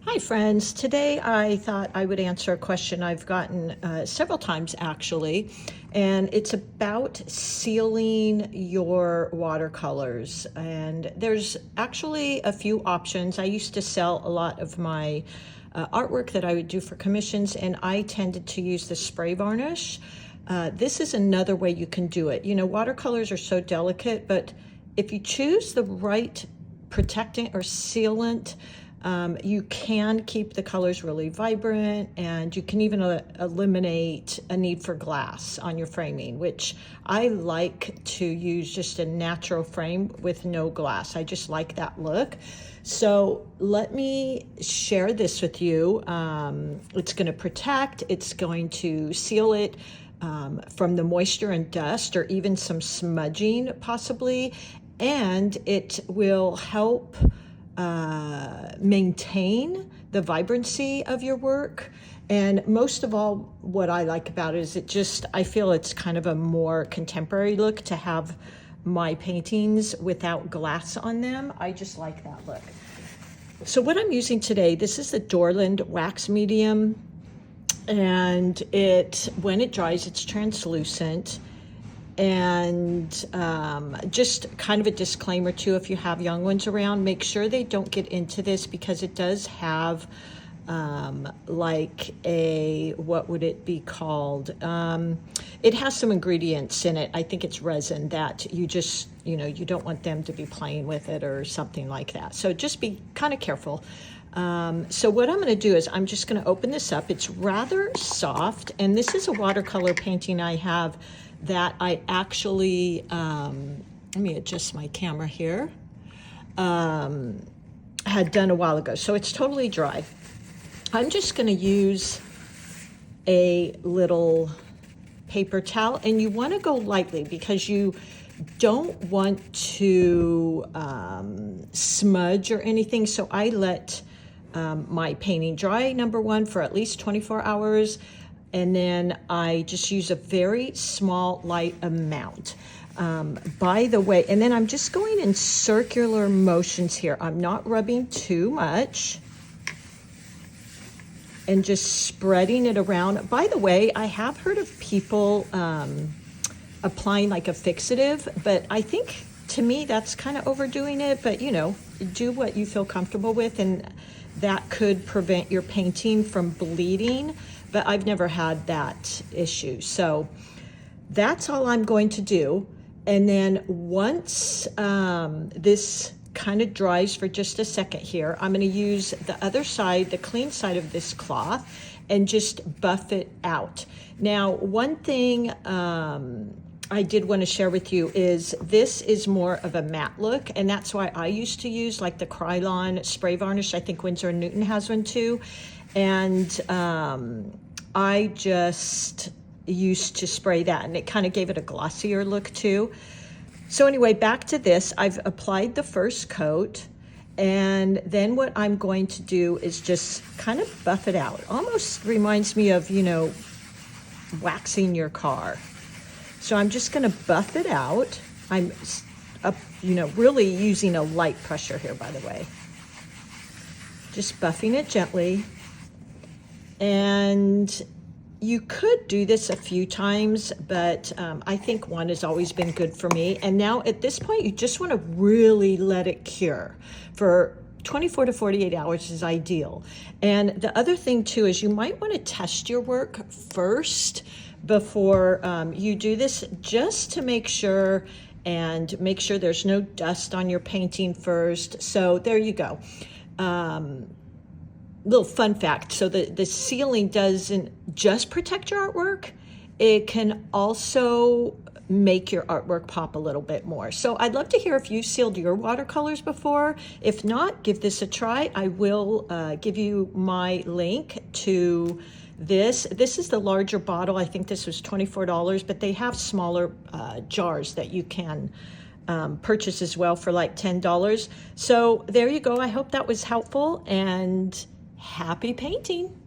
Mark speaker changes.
Speaker 1: Hi friends, today I thought I would answer a question I've gotten several times actually, and it's about sealing your watercolors. And there's actually a few options. I used to sell a lot of my artwork that I would do for commissions, and I tended to use the spray varnish. This is another way you can do it. You know, watercolors are so delicate, but if you choose the right protectant or sealant, you can keep the colors really vibrant, and you can even eliminate a need for glass on your framing, which I like to use just a natural frame with no glass. I just like that look. So let me share this with you. It's going to protect, it's going to seal it from the moisture and dust or even some smudging possibly, and it will help maintain the vibrancy of your work. And most of all, what I like about it is I feel it's kind of a more contemporary look to have my paintings without glass on them. I just like that look. So what I'm using today, this is the Dorland wax medium, and when it dries, it's translucent. And just kind of a disclaimer too, if you have young ones around, make sure they don't get into this, because it does have like what would it be called? It has some ingredients in it. I think it's resin that you don't want them to be playing with it or something like that. So just be kind of careful. So what I'm going to do is I'm just going to open this up. It's rather soft, and this is a watercolor painting I have that I actually, let me adjust my camera here, had done a while ago. So it's totally dry. I'm just going to use a little paper towel, and you want to go lightly because you don't want to smudge or anything. So I let my painting dry, number one, for at least 24 hours. And then I just use a very small, light amount. By the way, and then I'm just going in circular motions here. I'm not rubbing too much, and just spreading it around. By the way, I have heard of people applying like a fixative, but I think to me that's kind of overdoing it. But you know, do what you feel comfortable with, and that could prevent your painting from bleeding. But I've never had that issue. So that's all I'm going to do. And then once this kind of dries for just a second here, I'm going to use the other side, the clean side of this cloth, and just buff it out. Now, one thing I did want to share with you is this is more of a matte look, and that's why I used to use like the Krylon spray varnish. I think Winsor & Newton has one too. And I just used to spray that, and it kind of gave it a glossier look too. So anyway, back to this. I've applied the first coat, and then what I'm going to do is just kind of buff it out. Almost reminds me of, you know, waxing your car. So I'm just going to buff it out. I'm, really using a light pressure here, by the way. Just buffing it gently. And you could do this a few times, but I think one has always been good for me. And now at this point, you just want to really let it cure. For 24 to 48 hours is ideal. And the other thing too is you might want to test your work first before you do this, just to make sure, and make sure there's no dust on your painting first. So there you go. Little fun fact, so the sealing doesn't just protect your artwork, it can also make your artwork pop a little bit more. So I'd love to hear if you've sealed your watercolors before. If not, give this a try. I will give you my link to this. This is the larger bottle. I think this was $24, but they have smaller jars that you can purchase as well for like $10. So there you go. I hope that was helpful, and happy painting.